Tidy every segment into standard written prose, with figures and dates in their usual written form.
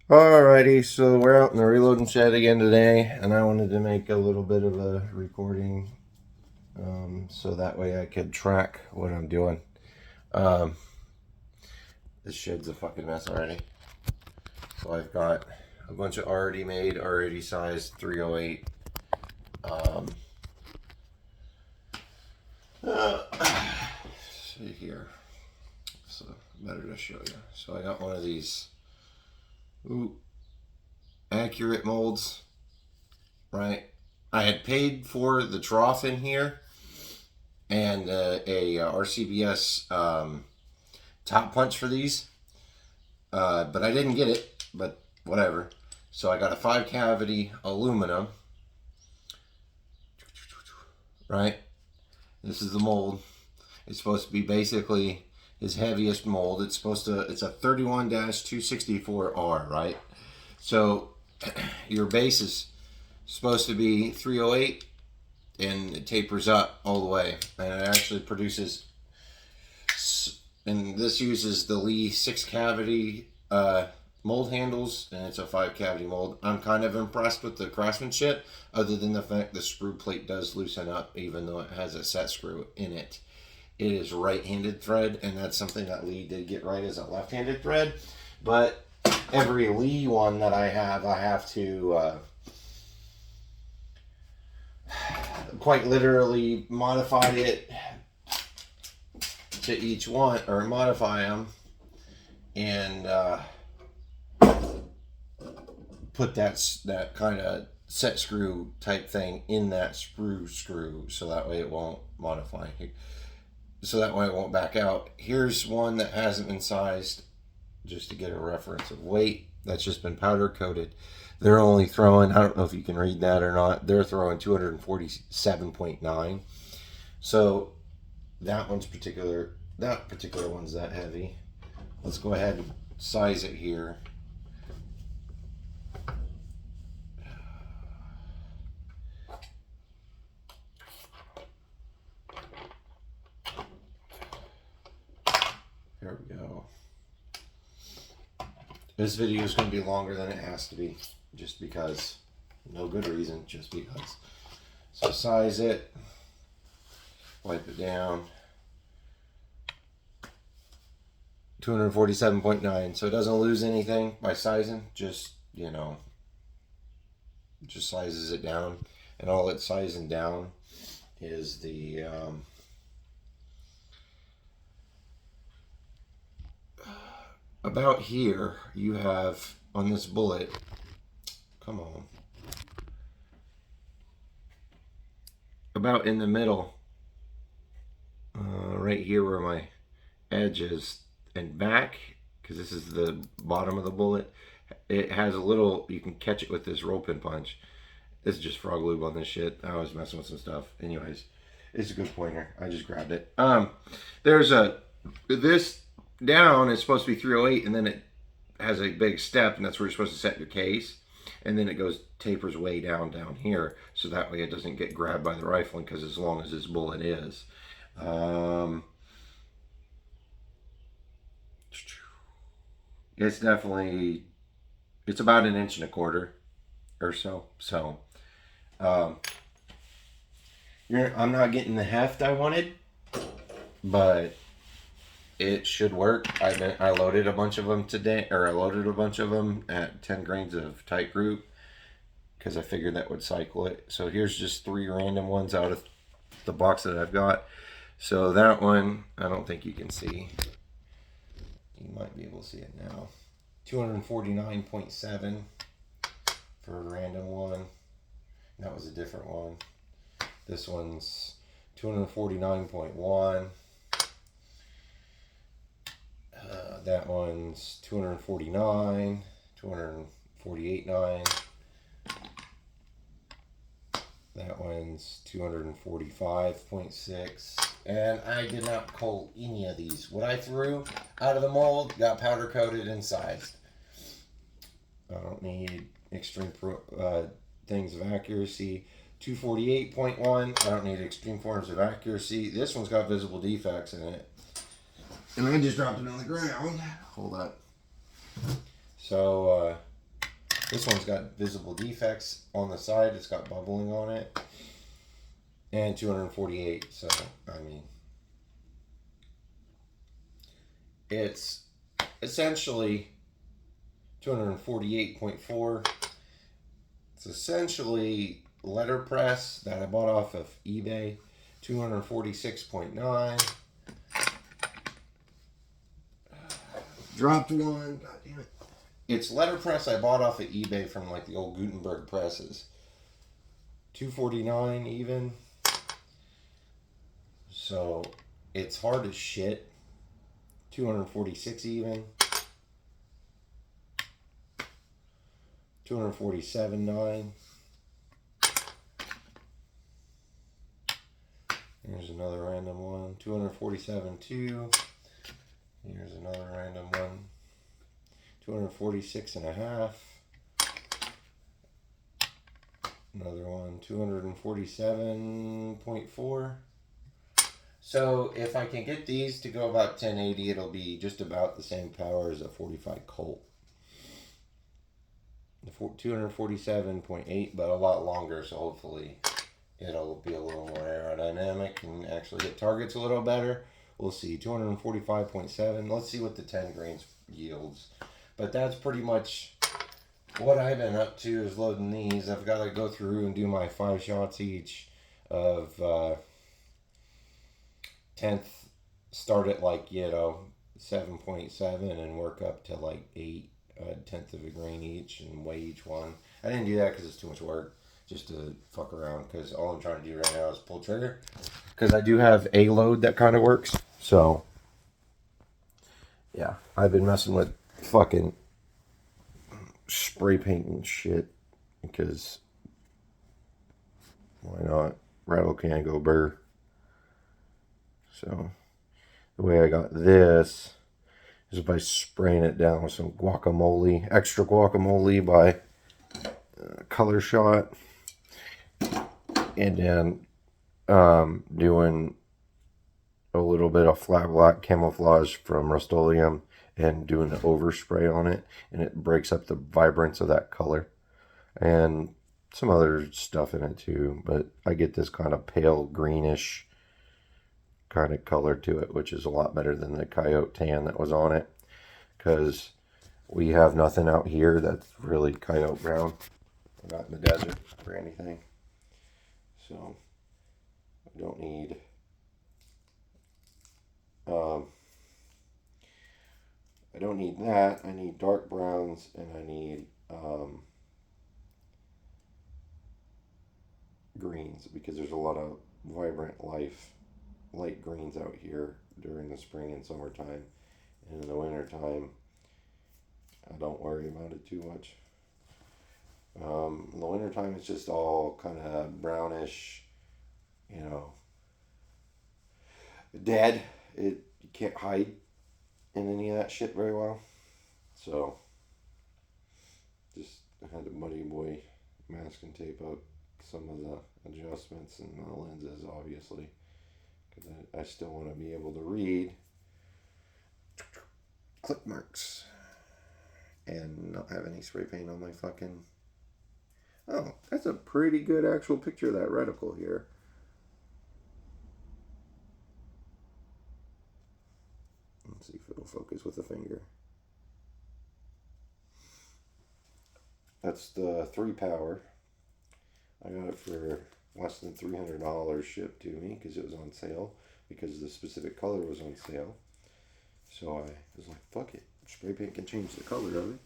Alrighty, so we're out in the reloading shed again today, and I wanted to make a little bit of a recording so that way I could track what I'm doing. Um, this shed's a fucking mess already. So I've got a bunch of already made, already sized 308. See here. So better to show you. So I got one of these accurate molds, right? I had paid for the trough in here and a RCBS top punch for these, but I didn't get it, but whatever. So I got a 5 cavity aluminum, right? This is the mold. It's supposed to be basically his heaviest mold. It's a 31-264R, right? So your base is supposed to be 308 and it tapers up all the way. And it actually produces, and this uses the Lee 6 cavity mold handles, and it's a 5 cavity mold. I'm kind of impressed with the craftsmanship, other than the fact the screw plate does loosen up even though it has a set screw in it. It is right-handed thread, and that's something that Lee did get right as a left-handed thread. But every Lee one that I have to quite literally modify it to each one, or modify them, and put that kind of set screw type thing in that screw, so that way it won't modify. So that way it won't back out. Here's one that hasn't been sized, just to get a reference of weight. That's just been powder coated. They're only throwing, I don't know if you can read that or not, they're throwing 247.9. So that particular one's that heavy. Let's go ahead and size it here. There we go. This video is going to be longer than it has to be, just because. No good reason, just because. So size it, wipe it down. 247.9, so it doesn't lose anything by sizing, just, just sizes it down. And all it's sizing down is the about here you have on this bullet, come on, about in the middle, right here where my edge is, and back, because this is the bottom of the bullet, it has a little, you can catch it with this roll pin punch. This is just frog lube on this shit. I was messing with some stuff. Anyways, it's a good pointer. I just grabbed it. There's this down is supposed to be 308, and then it has a big step, and that's where you're supposed to set your case. And then it tapers way down here, so that way it doesn't get grabbed by the rifling, because as long as this bullet is. It's definitely, it's about 1.25 inches or so. So, I'm not getting the heft I wanted, but it should work. I loaded a bunch of them today, or I loaded a bunch of them at 10 grains of tight group, because I figured that would cycle it. So here's just 3 random ones out of the box that I've got. So that one, I don't think you can see. You might be able to see it now. 249.7 for a random one. That was a different one. This one's 249.1. That one's 249, 248.9. That one's 245.6. And I did not coat any of these. What I threw out of the mold got powder coated and sized. I don't need extreme things of accuracy. 248.1. I don't need extreme forms of accuracy. This one's got visible defects in it. And I just dropped it on the ground. Hold up. So, This one's got visible defects on the side. It's got bubbling on it. And 248. So, I mean, it's essentially 248.4. It's essentially letterpress that I bought off of eBay. 246.9. Dropped one. God damn it. It's letterpress I bought off of eBay from like the old Gutenberg presses. 249 even. So it's hard as shit. 246 even. 247.9. Here's another random one. 247.2. Here's another random one. 246.5. Another one. 247.4. So if I can get these to go about 1080, it'll be just about the same power as a 45 Colt. The 247.8, but a lot longer, so hopefully it'll be a little more aerodynamic and actually hit targets a little better. We'll see. 245.7. Let's see what the 10 grains yields. But that's pretty much what I've been up to, is loading these. I've got to go through and do my 5 shots each of 10th. Start at like, 7.7 and work up to like 8. 1/10 of a grain each and weigh each one. I didn't do that because it's too much work, just to fuck around, because all I'm trying to do right now is pull trigger, because I do have a load that kind of works. So yeah, I've been messing with fucking spray painting shit, because why not? Rattle can go burr. So the way I got this is by spraying it down with some guacamole, extra guacamole by Color Shot, and then doing a little bit of flat black camouflage from Rust-Oleum and doing an overspray on it, and it breaks up the vibrance of that color, and some other stuff in it too, but I get this kind of pale greenish kind of color to it, which is a lot better than the coyote tan that was on it, because we have nothing out here that's really coyote brown. We're not in the desert or anything, so I don't need that. I need dark browns, and I need greens, because there's a lot of vibrant light greens out here during the spring and summertime, and in the wintertime I don't worry about it too much. In the wintertime it's just all kind of brownish, dead. You can't hide in any of that shit very well. So just had to muddy boy masking tape out some of the adjustments and the lenses, obviously, because I still want to be able to read clip marks and not have any spray paint on my fucking... Oh, that's a pretty good actual picture of that reticle here. Let's see if it'll focus with a finger. That's the 3 power. I got it for less than $300 shipped to me because it was on sale, because the specific color was on sale. So I was like, fuck it. Spray paint can change the color of it.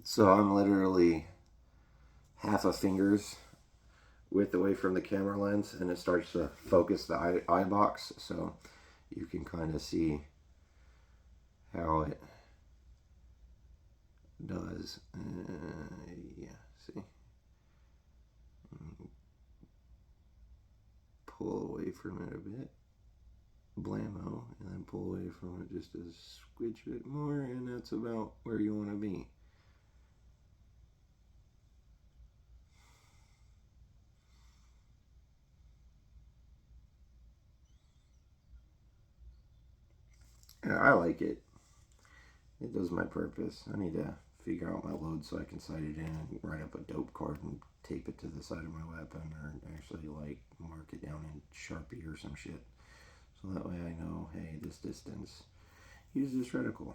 So I'm literally half a finger's width away from the camera lens, and it starts to focus the eye box, so you can kind of see how it does. Yeah, see? Pull away from it a bit, blammo, and then pull away from it just a squidge bit more, and that's about where you want to be. Yeah, I like it. It does my purpose. I need to figure out my load so I can sight it in and write up a dope card and tape it to the side of my weapon, or actually like mark it down in Sharpie or some shit. So that way I know, hey, this distance. Use this reticle.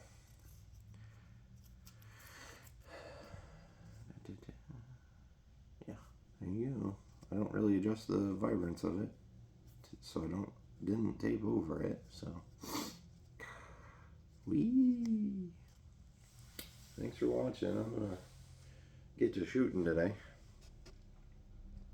Yeah, there you go. I don't really adjust the vibrance of it, so I didn't tape over it. So, wee. Thanks for watching. I'm gonna get to shooting today.